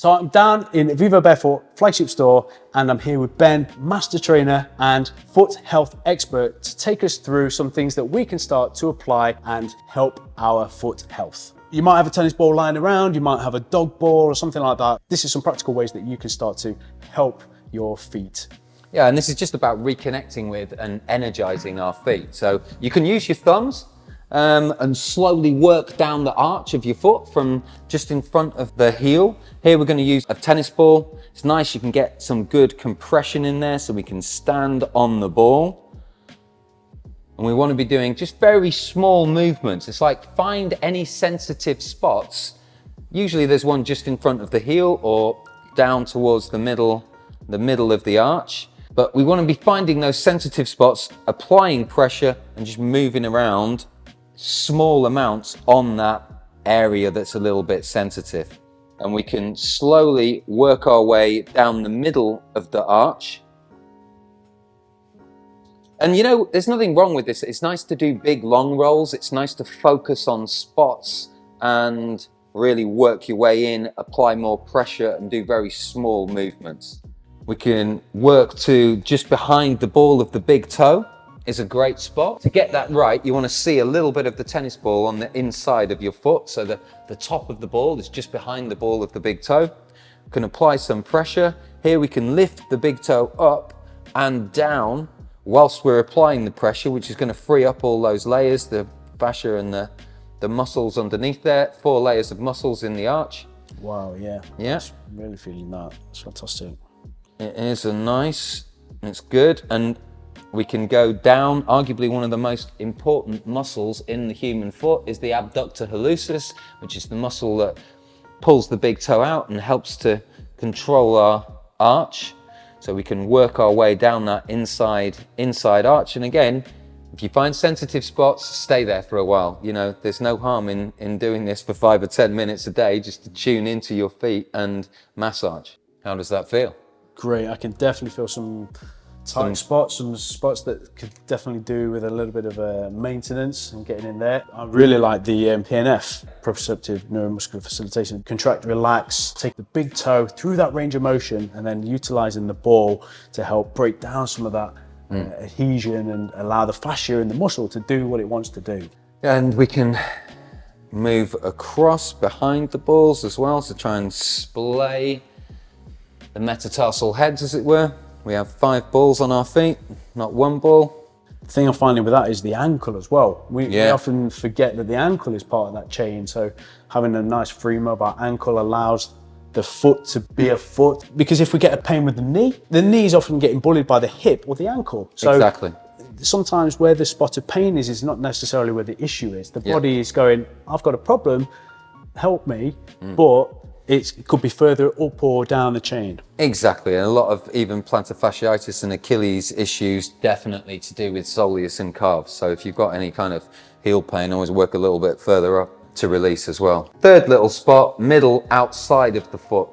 So I'm down in Vivo Barefoot flagship store, and I'm here with Ben, master trainer and foot health expert, to take us through some things that we can start to apply and help our foot health. You might have a tennis ball lying around, you might have a dog ball or something like that. This is some practical ways that you can start to help your feet. Yeah, and this is just about reconnecting with and energizing our feet. So you can use your thumbs and slowly work down the arch of your foot from just in front of the heel. Here we're going to use a tennis ball. It's nice, you can get some good compression in there so we can stand on the ball. And we want to be doing just very small movements. It's like find any sensitive spots. Usually there's one just in front of the heel or down towards the middle of the arch. But we want to be finding those sensitive spots, applying pressure and just moving around small amounts on that area that's a little bit sensitive. And we can slowly work our way down the middle of the arch. And you know, there's nothing wrong with this. It's nice to do big long rolls. It's nice to focus on spots and really work your way in, apply more pressure and do very small movements. We can work to just behind the ball of the big toe is a great spot. To get that right, you want to see a little bit of the tennis ball on the inside of your foot. So the top of the ball is just behind the ball of the big toe. We can apply some pressure. Here we can lift the big toe up and down whilst we're applying the pressure, which is going to free up all those layers, the fascia and the muscles underneath there. 4 layers of muscles in the arch. Wow, yeah. Yeah. I'm really feeling that. It's fantastic. It is it's good. And we can go down. Arguably one of the most important muscles in the human foot is the abductor hallucis, which is the muscle that pulls the big toe out and helps to control our arch. So we can work our way down that inside arch. And again, if you find sensitive spots, stay there for a while. You know, there's no harm in doing this for 5 or 10 minutes a day, just to tune into your feet and massage. How does that feel? Great, I can definitely feel some tight spots, some spots that could definitely do with a little bit of maintenance and getting in there. I really like the PNF, proprioceptive neuromuscular facilitation. Contract, relax, take the big toe through that range of motion and then utilizing the ball to help break down some of that adhesion and allow the fascia and the muscle to do what it wants to do. And we can move across behind the balls as well to try and splay the metatarsal heads, as it were. We have 5 balls on our feet, not 1 ball. The thing I'm finding with that is the ankle as well. We often forget that the ankle is part of that chain. So having a nice free mobile ankle allows the foot to be a foot. Because if we get a pain with the knee is often getting bullied by the hip or the ankle. So exactly. Sometimes where the spot of pain is not necessarily where the issue is. The body is going, I've got a problem, help me, but it could be further up or down the chain. Exactly, and a lot of even plantar fasciitis and Achilles issues definitely to do with soleus and calves. So if you've got any kind of heel pain, always work a little bit further up to release as well. Third little spot, middle outside of the foot.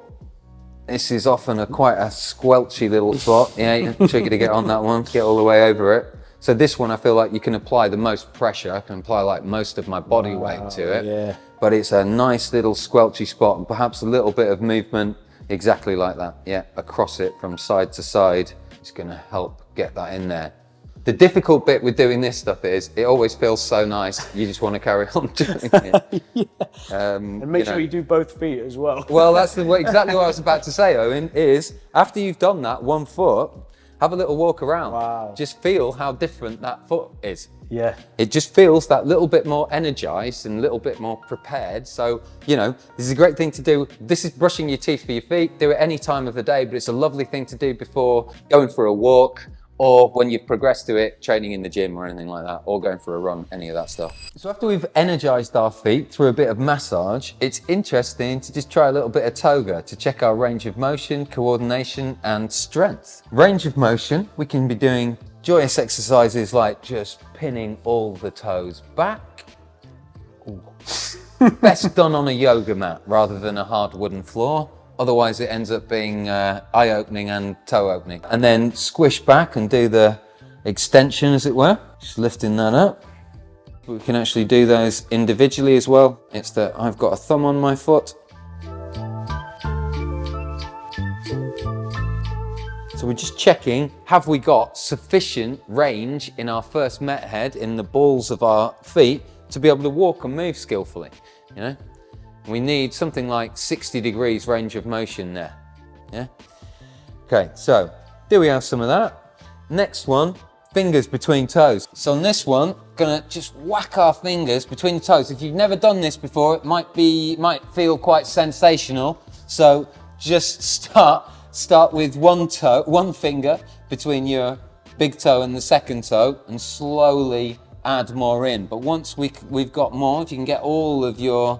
This is often quite a squelchy little spot. Yeah, you're tricky to get on that one, get all the way over it. So this one, I feel like you can apply the most pressure. I can apply like most of my body weight to it. Yeah. But it's a nice little squelchy spot and perhaps a little bit of movement exactly like that. Yeah, across it from side to side. It's going to help get that in there. The difficult bit with doing this stuff is it always feels so nice. You just want to carry on doing it. And make sure you do both feet as well. Well, that's exactly what I was about to say, Owen, is after you've done that 1 foot, have a little walk around. Wow. Just feel how different that foot is. Yeah. It just feels that little bit more energized and a little bit more prepared. So, you know, this is a great thing to do. This is brushing your teeth for your feet. Do it any time of the day, but it's a lovely thing to do before going for a walk or when you've progressed to it, training in the gym or anything like that, or going for a run, any of that stuff. So after we've energized our feet through a bit of massage, it's interesting to just try a little bit of Toega to check our range of motion, coordination, and strength. Range of motion, we can be doing joyous exercises like just pinning all the toes back. Best done on a yoga mat rather than a hard wooden floor. Otherwise it ends up being eye opening and toe opening. And then squish back and do the extension, as it were. Just lifting that up. We can actually do those individually as well. It's that I've got a thumb on my foot. So we're just checking, have we got sufficient range in our first met head, in the balls of our feet, to be able to walk and move skillfully, you know? We need something like 60 degrees range of motion there, yeah? Okay, so do we have some of that? Next one, fingers between toes. So on this one, gonna just whack our fingers between the toes. If you've never done this before, it might feel quite sensational. So just start with one finger between your big toe and the second toe, and slowly add more in. But once we've got more, if you can get all of your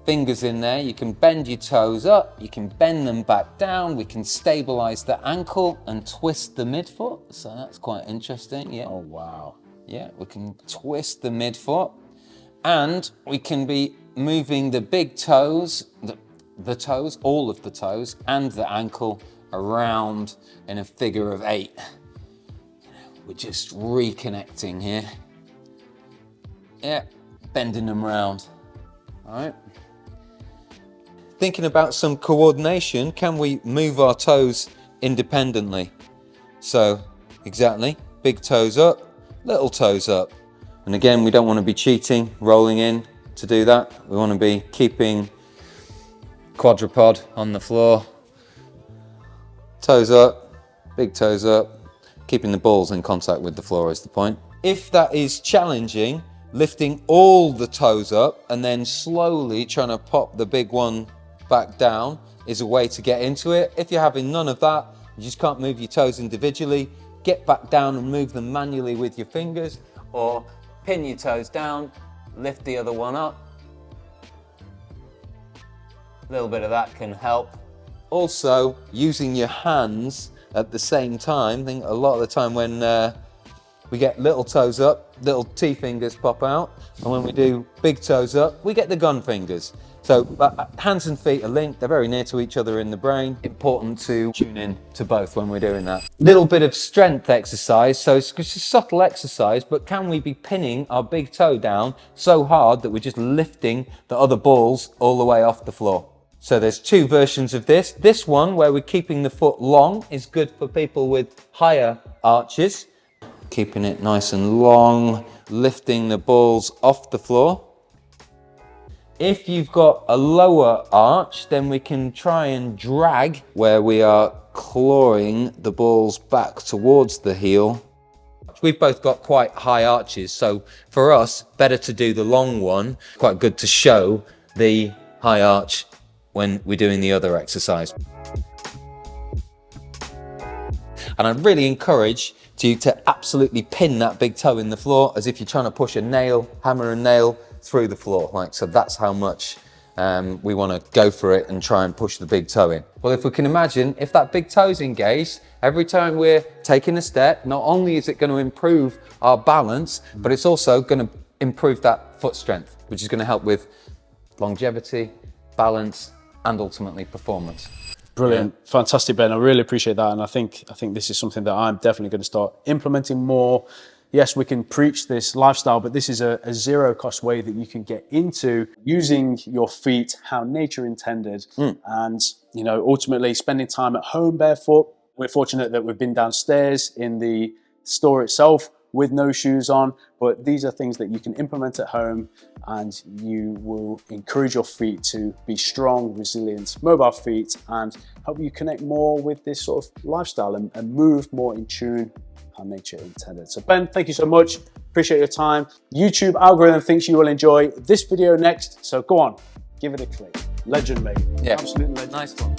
fingers in there, you can bend your toes up, you can bend them back down, we can stabilize the ankle and twist the midfoot. So that's quite interesting, yeah. Oh, wow. Yeah, we can twist the midfoot, and we can be moving the big toes, the toes, all of the toes, and the ankle around in a figure of 8. We're just reconnecting here. Yeah, bending them round. All right. Thinking about some coordination, can we move our toes independently? So, exactly, big toes up, little toes up. And again, we don't want to be cheating, rolling in to do that. We want to be keeping quadruped on the floor. Toes up, big toes up, keeping the balls in contact with the floor is the point. If that is challenging, lifting all the toes up and then slowly trying to pop the big one back down is a way to get into it. If you're having none of that, you just can't move your toes individually, get back down and move them manually with your fingers, or pin your toes down, lift the other one up. A little bit of that can help. Also, using your hands at the same time. I think a lot of the time when we get little toes up, little T fingers pop out, and when we do big toes up, we get the gun fingers. So hands and feet are linked, they're very near to each other in the brain. Important to tune in to both when we're doing that. Little bit of strength exercise, so it's just a subtle exercise, but can we be pinning our big toe down so hard that we're just lifting the other balls all the way off the floor? So there's 2 versions of this. This one, where we're keeping the foot long, is good for people with higher arches. Keeping it nice and long, lifting the balls off the floor. If you've got a lower arch, then we can try and drag, where we are clawing the balls back towards the heel. We've both got quite high arches, so for us, better to do the long one. Quite good to show the high arch when we're doing the other exercise. And I'd really encourage you to absolutely pin that big toe in the floor as if you're trying to push a nail, hammer and nail through the floor. Like, so that's how much we want to go for it and try and push the big toe in. Well, if we can imagine, if that big toe's engaged, every time we're taking a step, not only is it going to improve our balance, but it's also going to improve that foot strength, which is going to help with longevity, balance, and ultimately performance. Brilliant. Yeah. Fantastic, Ben. I really appreciate that. And I think this is something that I'm definitely going to start implementing more. Yes, we can preach this lifestyle, but this is a zero cost way that you can get into using your feet how nature intended. And, you know, ultimately spending time at home barefoot. We're fortunate that we've been downstairs in the store itself with no shoes on, but these are things that you can implement at home, and you will encourage your feet to be strong, resilient, mobile feet, and help you connect more with this sort of lifestyle and move more in tune how nature intended. So Ben, thank you so much. Appreciate your time. YouTube algorithm thinks you will enjoy this video next, so go on, give it a click. Legend, mate. Yeah, absolute legend. Nice one.